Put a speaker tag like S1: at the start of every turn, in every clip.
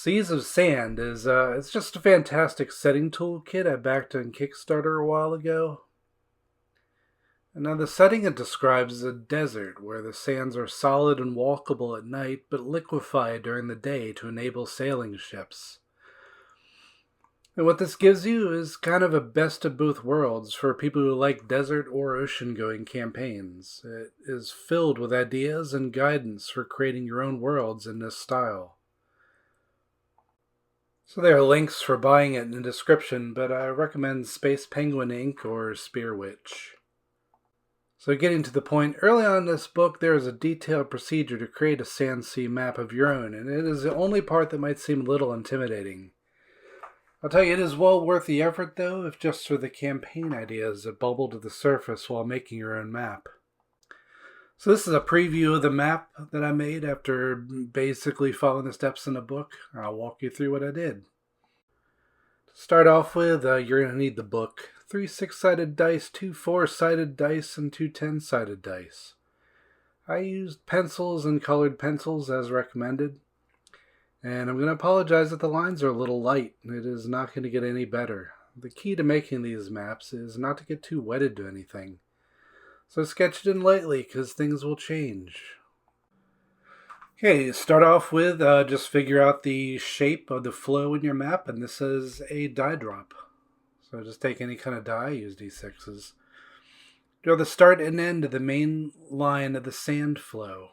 S1: Seas of Sand is it's just a fantastic setting toolkit I backed on Kickstarter a while ago. And now the setting it describes is a desert where the sands are solid and walkable at night but liquefy during the day to enable sailing ships. And what this gives you is kind of a best of both worlds for people who like desert or ocean going campaigns. It is filled with ideas and guidance for creating your own worlds in this style. So there are links for buying it in the description, but I recommend Space Penguin Inc. or Spear Witch. So getting to the point, early on in this book there is a detailed procedure to create a sand sea map of your own, and it is the only part that might seem a little intimidating. I'll tell you, it is well worth the effort though, if just for the campaign ideas that bubble to the surface while making your own map. So this is a preview of the map that I made after basically following the steps in the book. I'll walk you through what I did. To start off with, you're going to need the book. 3 6-sided dice, 2 4-sided dice, and 2 10-sided dice. I used pencils and colored pencils as recommended. And I'm going to apologize that the lines are a little light. It is not going to get any better. The key to making these maps is not to get too wedded to anything. So sketch it in lightly because things will change. Okay, start off with just figure out the shape of the flow in your map, and this is a die drop. So just take any kind of die, use d6s. Draw the start and end of the main line of the sand flow.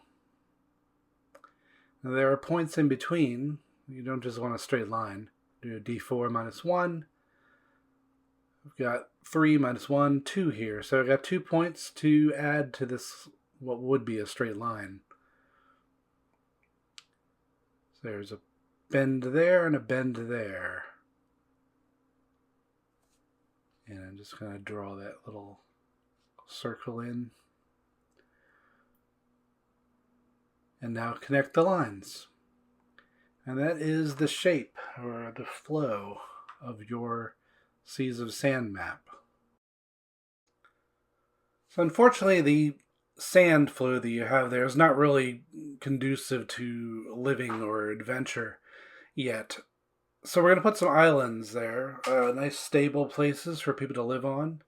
S1: Now there are points in between. You don't just want a straight line. Do a d4 minus 1. We've got 3 minus 1, 2 here. So I've got 2 points to add to this, what would be a straight line. So there's a bend there and a bend there. And I'm just going to draw that little circle in. And now connect the lines. And that is the shape, or the flow, of your Seas of Sand map. So unfortunately, the sand flow that you have there is not really conducive to living or adventure yet. So we're going to put some islands there, nice stable places for people to live on.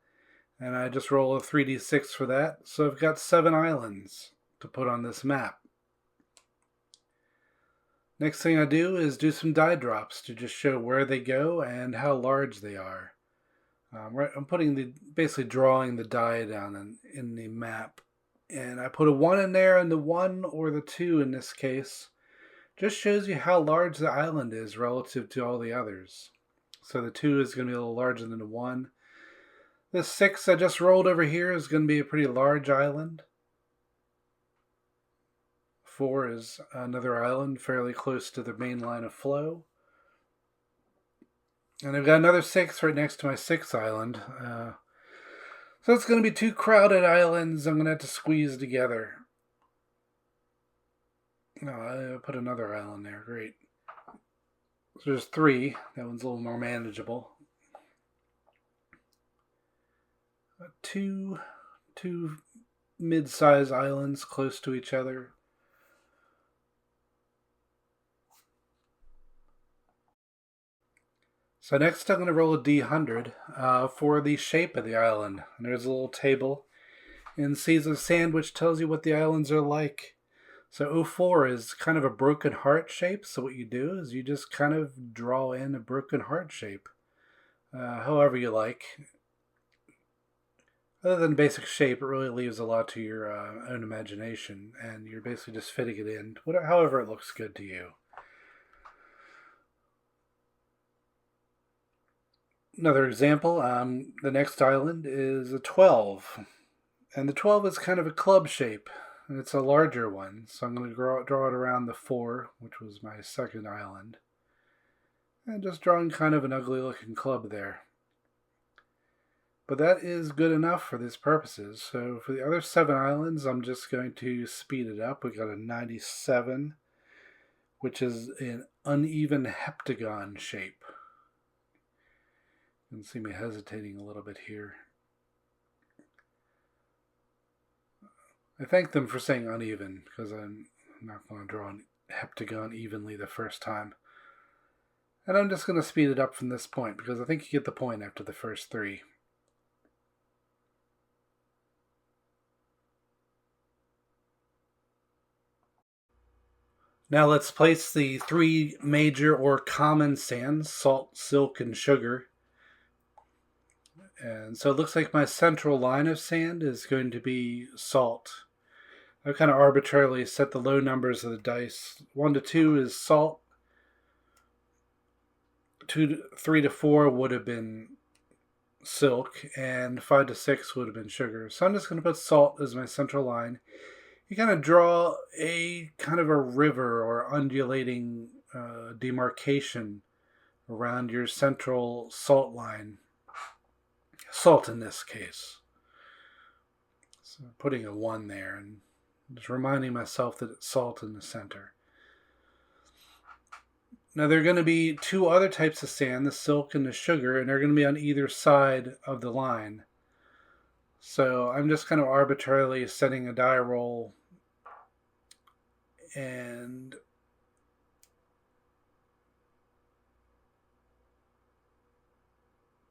S1: And I just roll a 3d6 for that. So I've got 7 islands to put on this map. Next thing I do is do some die drops to just show where they go and how large they are. I'm basically drawing the die down in the map. And I put a 1 in there, and the 1 or the 2 in this case just shows you how large the island is relative to all the others. So the 2 is going to be a little larger than the 1. The 6 I just rolled over here is going to be a pretty large island. 4 is another island fairly close to the main line of flow. And I've got another 6 right next to my 6th island. So it's going to be 2 crowded islands I'm going to have to squeeze together. No, I put another island there. Great. So there's 3. That one's a little more manageable. 2 mid-sized islands close to each other. So next I'm going to roll a d100 for the shape of the island. And there's a little table in Seas of Sand which tells you what the islands are like. So 04 is kind of a broken heart shape. So what you do is you just kind of draw in a broken heart shape. However you like. Other than basic shape, it really leaves a lot to your own imagination. And you're basically just fitting it in, however it looks good to you. Another example, the next island is a 12. And the 12 is kind of a club shape. And it's a larger one. So I'm going to draw it around the 4, which was my second island. And just drawing kind of an ugly looking club there. But that is good enough for these purposes. So for the other 7 islands, I'm just going to speed it up. We got a 97, which is an uneven heptagon shape. You can see me hesitating a little bit here. I thank them for saying uneven, because I'm not going to draw a heptagon evenly the first time. And I'm just going to speed it up from this point because I think you get the point after the first three. Now let's place the three major or common sands, salt, silk, and sugar. And so it looks like my central line of sand is going to be salt. I kind of arbitrarily set the low numbers of the dice. 1 to 2 is salt. 3 to 4 would have been silk, and 5 to 6 would have been sugar. So I'm just going to put salt as my central line. You kind of draw a kind of a river or undulating demarcation around your central salt line. Salt in this case. So putting a 1 there and just reminding myself that it's salt in the center. Now there are going to be two other types of sand, the silk and the sugar, and they're going to be on either side of the line. So I'm just kind of arbitrarily setting a die roll and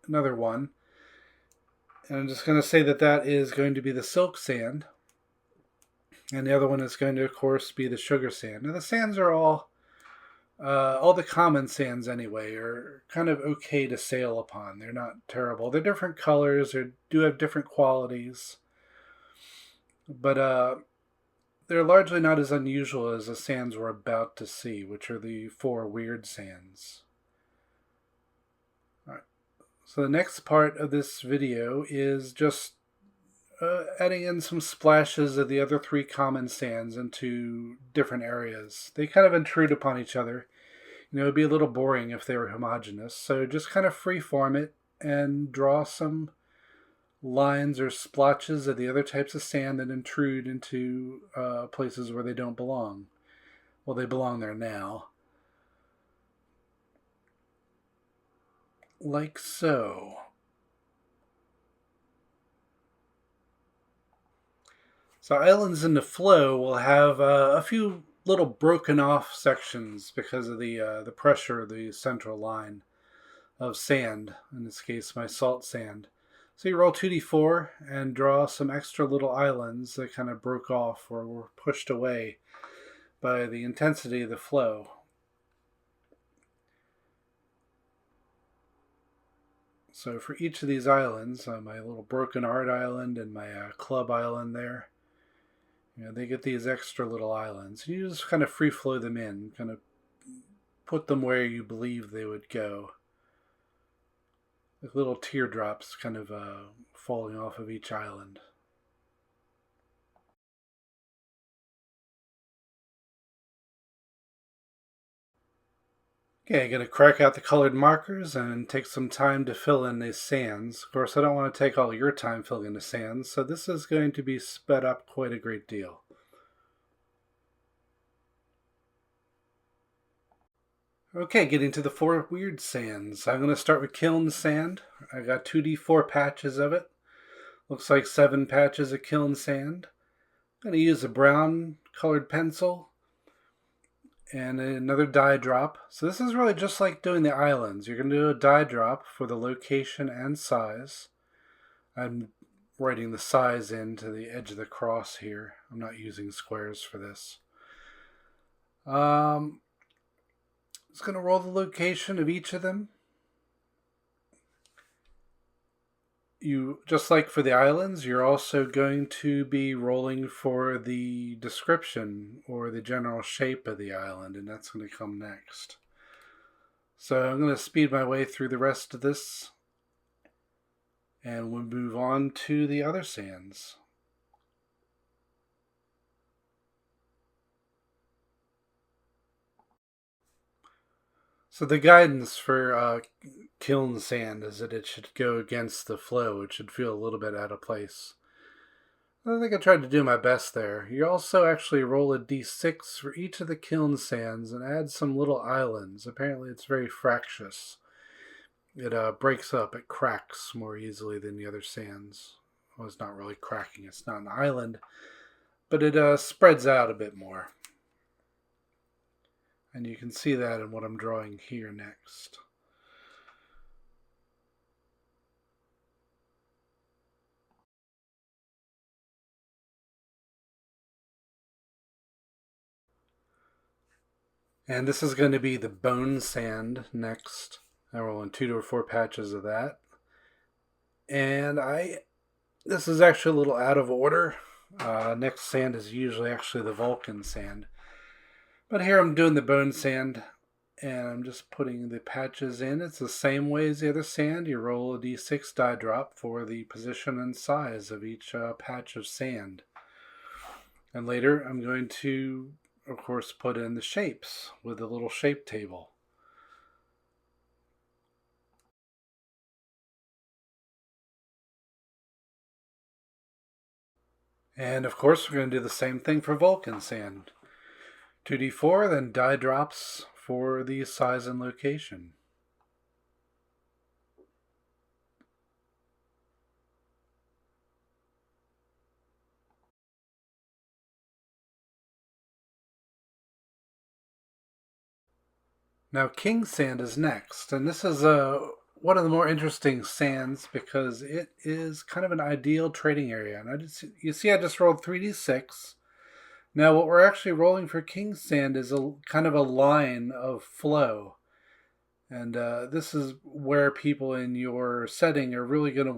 S1: another one. And I'm just going to say that that is going to be the silk sand. And the other one is going to, of course, be the sugar sand. Now the sands are all the common sands anyway are kind of okay to sail upon. They're not terrible. They're different colors. They do have different qualities. But they're largely not as unusual as the sands we're about to see, which are the 4 weird sands. All right. So the next part of this video is just adding in some splashes of the other 3 common sands into different areas. They kind of intrude upon each other. You know, it'd be a little boring if they were homogeneous. So just kind of freeform it and draw some lines or splotches of the other types of sand that intrude into places where they don't belong. Well, they belong there now. Like so. So islands in the flow will have a few little broken off sections because of the pressure of the central line of sand, in this case my salt sand. So you roll 2d4 and draw some extra little islands that kind of broke off or were pushed away by the intensity of the flow. So for each of these islands, my little broken art island and my club island there, you know, they get these extra little islands. You just kind of free flow them in, kind of put them where you believe they would go. Like little teardrops kind of falling off of each island. Okay, I'm going to crack out the colored markers and take some time to fill in these sands. Of course, I don't want to take all your time filling in the sands, so this is going to be sped up quite a great deal. Okay, getting to the 4 weird sands. I'm going to start with kiln sand. I got 2d4 patches of it. Looks like 7 patches of kiln sand. I'm going to use a brown colored pencil and another die drop. So this is really just like doing the islands. You're going to do a die drop for the location and size. I'm writing the size into the edge of the cross here. I'm not using squares for this. Just going to roll the location of each of them. You, just like for the islands, you're also going to be rolling for the description or the general shape of the island, and that's going to come next. So I'm going to speed my way through the rest of this, and we'll move on to the other sands. So the guidance for kiln sand is that it should go against the flow. It should feel a little bit out of place. I think I tried to do my best there. You also actually roll a d6 for each of the kiln sands and add some little islands. Apparently it's very fractious. It breaks up, it cracks more easily than the other sands. Well, it's not really cracking, it's not an island, but it spreads out a bit more. And you can see that in what I'm drawing here next. And this is going to be the bone sand next. I roll in 2 to 4 patches of that. And this is actually a little out of order. Next sand is usually actually the Vulcan sand. But here I'm doing the bone sand, and I'm just putting the patches in. It's the same way as the other sand. You roll a d6 die drop for the position and size of each patch of sand. And later I'm going to, of course, put in the shapes with a little shape table. And of course we're going to do the same thing for Vulcan sand. 2d4, then die drops for the size and location. Now king sand is next, and this is one of the more interesting sands because it is kind of an ideal trading area. And you see I just rolled 3d6. Now what we're actually rolling for king sand is a kind of a line of flow. And this is where people in your setting are really going to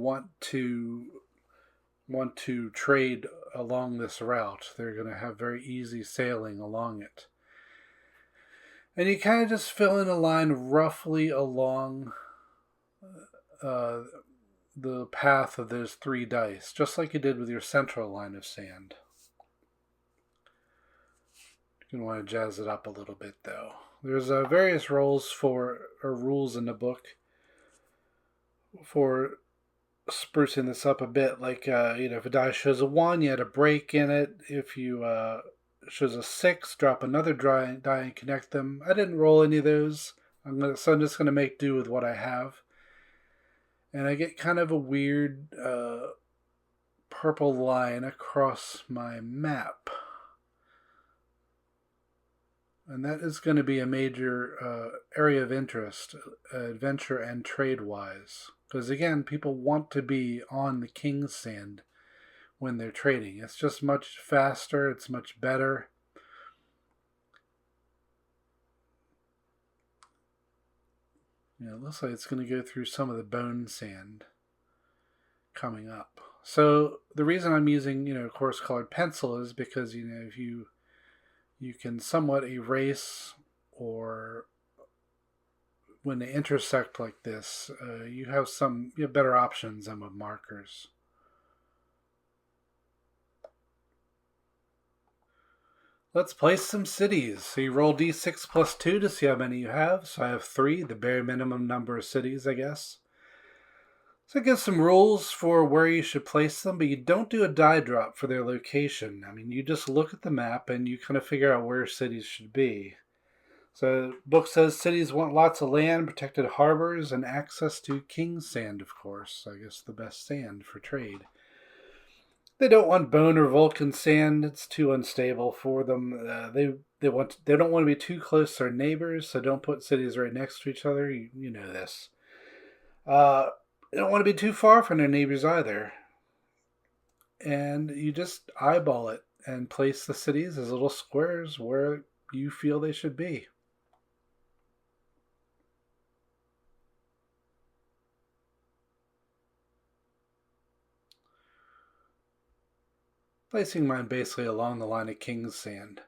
S1: want to trade along this route. They're going to have very easy sailing along it. And you kind of just fill in a line roughly along uh, the path of those 3 dice, just like you did with your central line of sand. You're going to want to jazz it up a little bit, though. There's various rules in the book for sprucing this up a bit. Like, if a die shows a 1, you had a break in it. If you shows a 6, drop another die and connect them. I didn't roll any of those, so I'm just going to make do with what I have. And I get kind of a weird purple line across my map. And that is going to be a major area of interest, adventure and trade-wise. Because again, people want to be on the King's Sand when they're trading. It's just much faster, it's much better. It looks like it's going to go through some of the bone sand coming up. So the reason I'm using, coarse colored pencil is because, if you can somewhat erase, or when they intersect like this, you have better options than with markers. Let's place some cities. So you roll d6 plus 2 to see how many you have. So I have 3, the bare minimum number of cities, I guess. So it gives some rules for where you should place them, but you don't do a die drop for their location. I mean, you just look at the map and you kind of figure out where cities should be. So the book says cities want lots of land, protected harbors, and access to King's Sand, of course. I guess the best sand for trade. They don't want bone or Vulcan sand. It's too unstable for them. They don't want to be too close to their neighbors, so don't put cities right next to each other. You know this. They don't want to be too far from their neighbors either. And you just eyeball it and place the cities as little squares where you feel they should be. Placing mine basically along the line of King's Sand.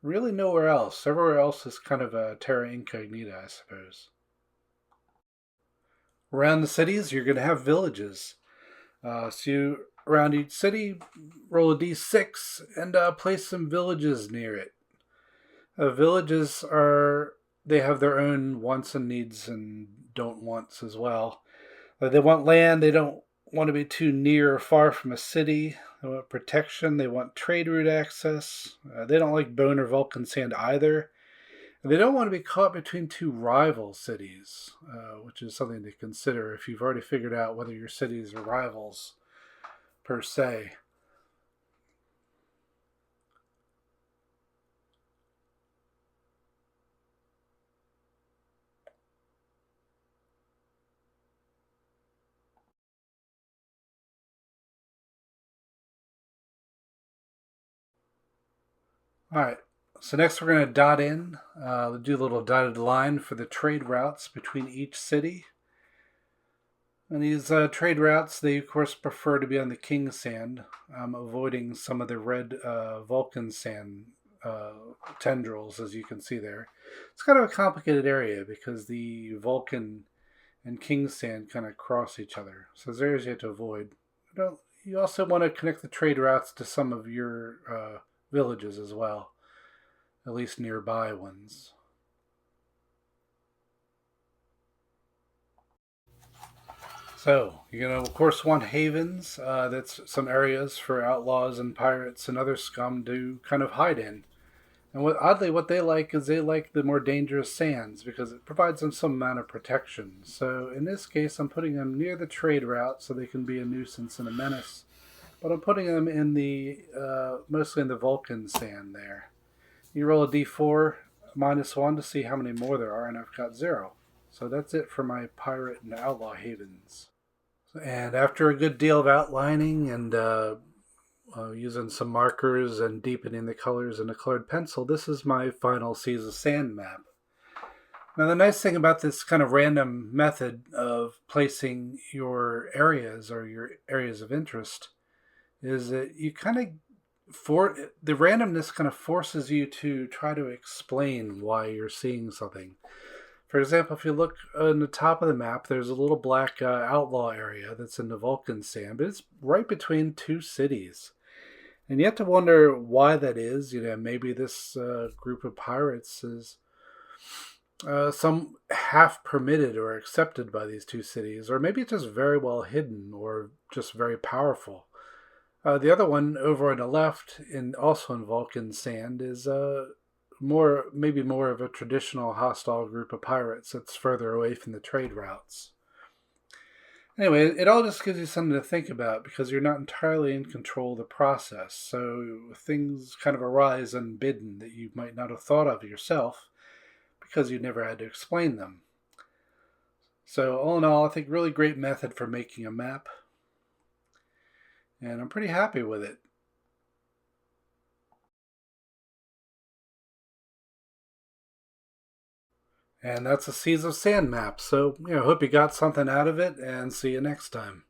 S1: Really nowhere else. Everywhere else is kind of a terra incognita, I suppose. Around the cities, you're going to have villages. Around each city, roll a d6 and place some villages near it. Villages they have their own wants and needs and don't wants as well. They want land, they don't want to be too near or far from a city. They want protection, they want trade route access. They don't like bone or Vulcan sand either. They don't want to be caught between 2 rival cities, which is something to consider if you've already figured out whether your cities are rivals per se. All right. So next we're going to dot in, do a little dotted line for the trade routes between each city. And these trade routes, they of course prefer to be on the king sand, avoiding some of the red Vulcan sand uh, tendrils, as you can see there. It's kind of a complicated area because the Vulcan and king sand kind of cross each other. So there's areas you have to avoid. You also want to connect the trade routes to some of your villages as well, at least nearby ones. So, you're going to, of course, want havens. That's some areas for outlaws and pirates and other scum to kind of hide in. And oddly, what they like is they like the more dangerous sands because it provides them some amount of protection. So, in this case, I'm putting them near the trade route so they can be a nuisance and a menace. But I'm putting them in the mostly in the Vulcan sand there. You roll a d4 -1 to see how many more there are, and I've got 0. So that's it for my pirate and outlaw havens. And after a good deal of outlining and using some markers and deepening the colors in a colored pencil, this is my final Seas of Sand map. Now, the nice thing about this kind of random method of placing your areas or your areas of interest is that you kind of the randomness kind of forces you to try to explain why you're seeing something. For example, if you look on the top of the map, there's a little black outlaw area that's in the Vulcan sand, but it's right between two cities. And you have to wonder why that is. Maybe this group of pirates is some half permitted or accepted by these two cities, or maybe it's just very well hidden or just very powerful. The other one over on the left, also in Vulcan sand, is maybe more of a traditional hostile group of pirates that's further away from the trade routes. Anyway, it all just gives you something to think about because you're not entirely in control of the process. So things kind of arise unbidden that you might not have thought of yourself because you never had to explain them. So all in all, I think really great method for making a map. And I'm pretty happy with it. And that's a Seas of Sand map. So, hope you got something out of it and see you next time.